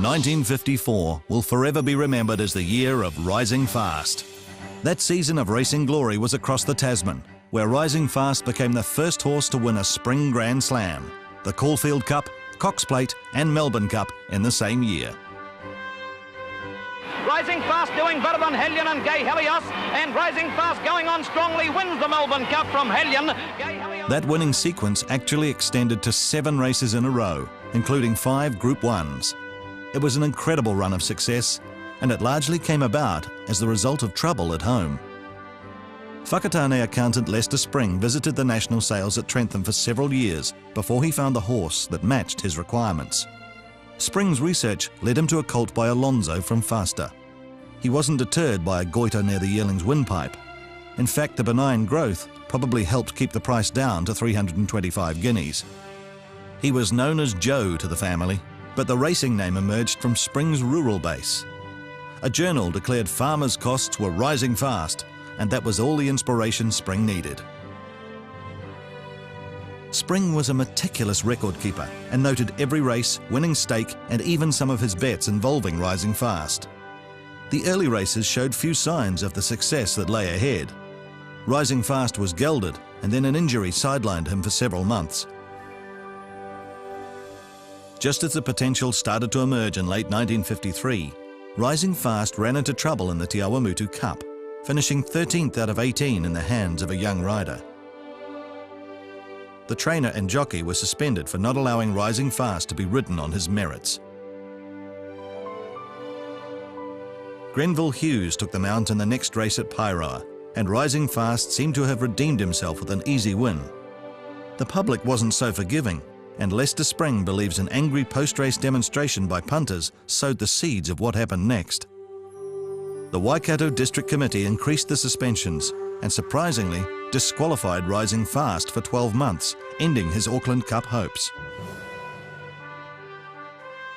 1954 will forever be remembered as the year of Rising Fast. That season of racing glory was across the Tasman, where Rising Fast became the first horse to win a Spring Grand Slam, the Caulfield Cup, Cox Plate and Melbourne Cup in the same year. Rising Fast doing better than Hellion and Gay Helios, and Rising Fast going on strongly wins the Melbourne Cup from Hellion. That winning sequence actually extended to 7 races in a row, including 5 Group 1s. It was an incredible run of success, and it largely came about as the result of trouble at home. Whakatane accountant Lester Spring visited the national sales at Trentham for several years before he found a horse that matched his requirements. Spring's research led him to a colt by Alonso from Faster. He wasn't deterred by a goiter near the yearling's windpipe. In fact, the benign growth probably helped keep the price down to 325 guineas. He was known as Joe to the family, but the racing name emerged from Spring's rural base. A journal declared farmers' costs were rising fast, and that was all the inspiration Spring needed. Spring was a meticulous record keeper and noted every race, winning stake, and even some of his bets involving Rising Fast. The early races showed few signs of the success that lay ahead. Rising Fast was gelded, and then an injury sidelined him for several months. Just as the potential started to emerge in late 1953, Rising Fast ran into trouble in the Te Awamutu Cup, finishing 13th out of 18 in the hands of a young rider. The trainer and jockey were suspended for not allowing Rising Fast to be ridden on his merits. Grenville Hughes took the mount in the next race at Pairoa, and Rising Fast seemed to have redeemed himself with an easy win. The public wasn't so forgiving, and Lester Spring believes an angry post-race demonstration by punters sowed the seeds of what happened next. The Waikato District Committee increased the suspensions and, surprisingly, disqualified Rising Fast for 12 months, ending his Auckland Cup hopes.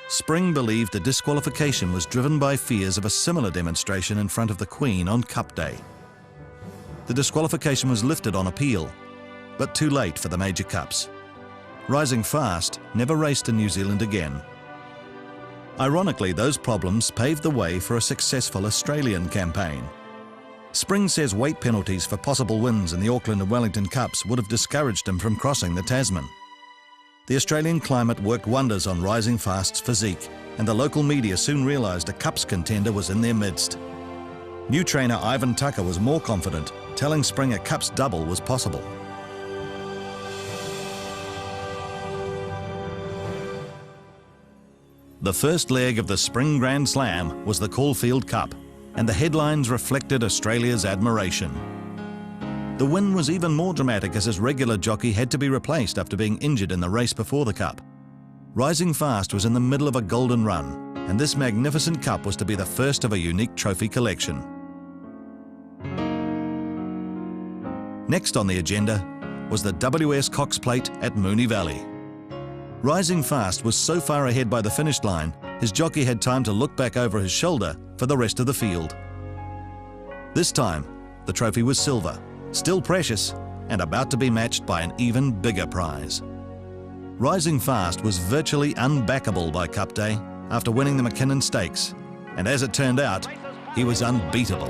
Spring believed the disqualification was driven by fears of a similar demonstration in front of the Queen on Cup Day. The disqualification was lifted on appeal, but too late for the major cups. Rising Fast never raced in New Zealand again. Ironically, those problems paved the way for a successful Australian campaign. Spring says weight penalties for possible wins in the Auckland and Wellington Cups would have discouraged him from crossing the Tasman. The Australian climate worked wonders on Rising Fast's physique, and the local media soon realised a Cups contender was in their midst. New trainer Ivan Tucker was more confident, telling Spring a Cups double was possible. The first leg of the Spring Grand Slam was the Caulfield Cup, and the headlines reflected Australia's admiration. The win was even more dramatic as his regular jockey had to be replaced after being injured in the race before the Cup. Rising Fast was in the middle of a golden run, and this magnificent Cup was to be the first of a unique trophy collection. Next on the agenda was the WS Cox Plate at Moonee Valley. Rising Fast was so far ahead by the finish line, his jockey had time to look back over his shoulder for the rest of the field. This time, the trophy was silver, still precious, and about to be matched by an even bigger prize. Rising Fast was virtually unbackable by Cup Day after winning the McKinnon Stakes, and as it turned out, he was unbeatable.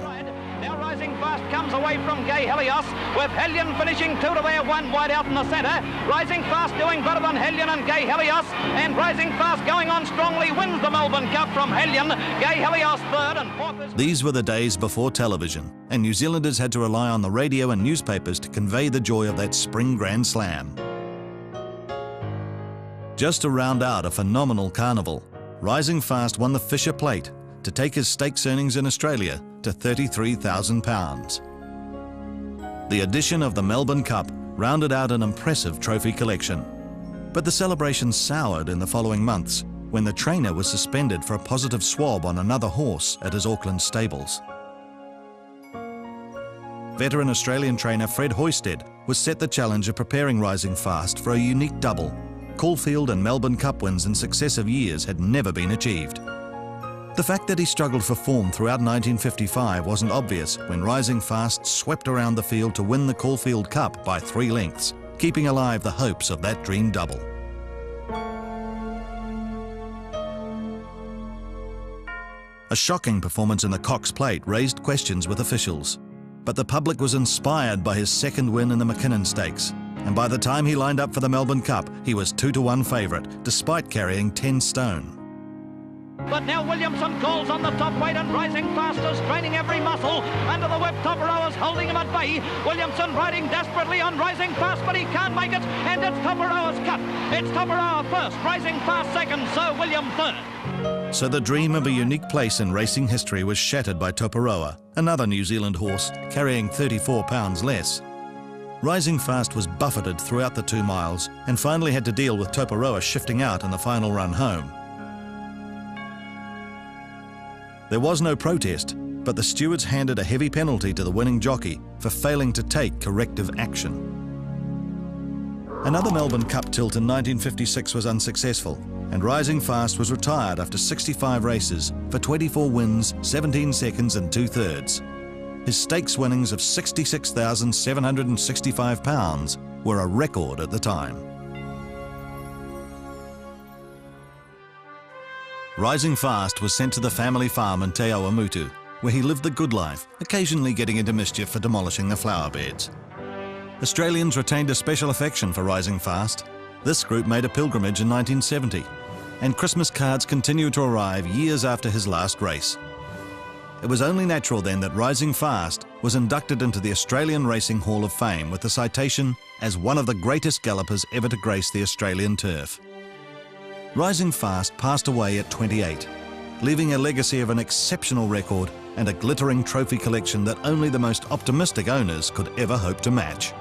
Now Rising Fast comes away from Gay Helios, with Hellion finishing 2 to their 1 wide out in the centre. Rising Fast doing better than Hellion and Gay Helios, and Rising Fast going on strongly wins the Melbourne Cup from Hellion. Gay Helios 3rd and 4th. These were the days before television, and New Zealanders had to rely on the radio and newspapers to convey the joy of that Spring Grand Slam. Just to round out a phenomenal carnival, Rising Fast won the Fisher Plate to take his stakes earnings in Australia to £33,000. The addition of the Melbourne Cup rounded out an impressive trophy collection. But the celebration soured in the following months when the trainer was suspended for a positive swab on another horse at his Auckland stables. Veteran Australian trainer Fred Hoysted was set the challenge of preparing Rising Fast for a unique double. Caulfield and Melbourne Cup wins in successive years had never been achieved. The fact that he struggled for form throughout 1955 wasn't obvious when Rising Fast swept around the field to win the Caulfield Cup by 3 lengths, keeping alive the hopes of that dream double. A shocking performance in the Cox Plate raised questions with officials, but the public was inspired by his second win in the McKinnon Stakes, and by the time he lined up for the Melbourne Cup, he was 2-1 favourite, despite carrying 10 stone. But now Williamson calls on the top weight, and Rising Fast is straining every muscle. Under the whip, Topperoa's holding him at bay. Williamson riding desperately on Rising Fast, but he can't make it, and it's Topperoa's cut. It's Topperoa first, Rising Fast second, Sir William third. So the dream of a unique place in racing history was shattered by Topperoa, another New Zealand horse carrying 34 pounds less. Rising Fast was buffeted throughout the 2 miles and finally had to deal with Topperoa shifting out in the final run home. There was no protest, but the stewards handed a heavy penalty to the winning jockey for failing to take corrective action. Another Melbourne Cup tilt in 1956 was unsuccessful, and Rising Fast was retired after 65 races for 24 wins, 17 seconds and 2/3. His stakes winnings of £66,765 were a record at the time. Rising Fast was sent to the family farm in Te Awamutu, where he lived the good life, occasionally getting into mischief for demolishing the flower beds. Australians retained a special affection for Rising Fast. This group made a pilgrimage in 1970, and Christmas cards continued to arrive years after his last race. It was only natural then that Rising Fast was inducted into the Australian Racing Hall of Fame with the citation as one of the greatest gallopers ever to grace the Australian turf. Rising Fast passed away at 28, leaving a legacy of an exceptional record and a glittering trophy collection that only the most optimistic owners could ever hope to match.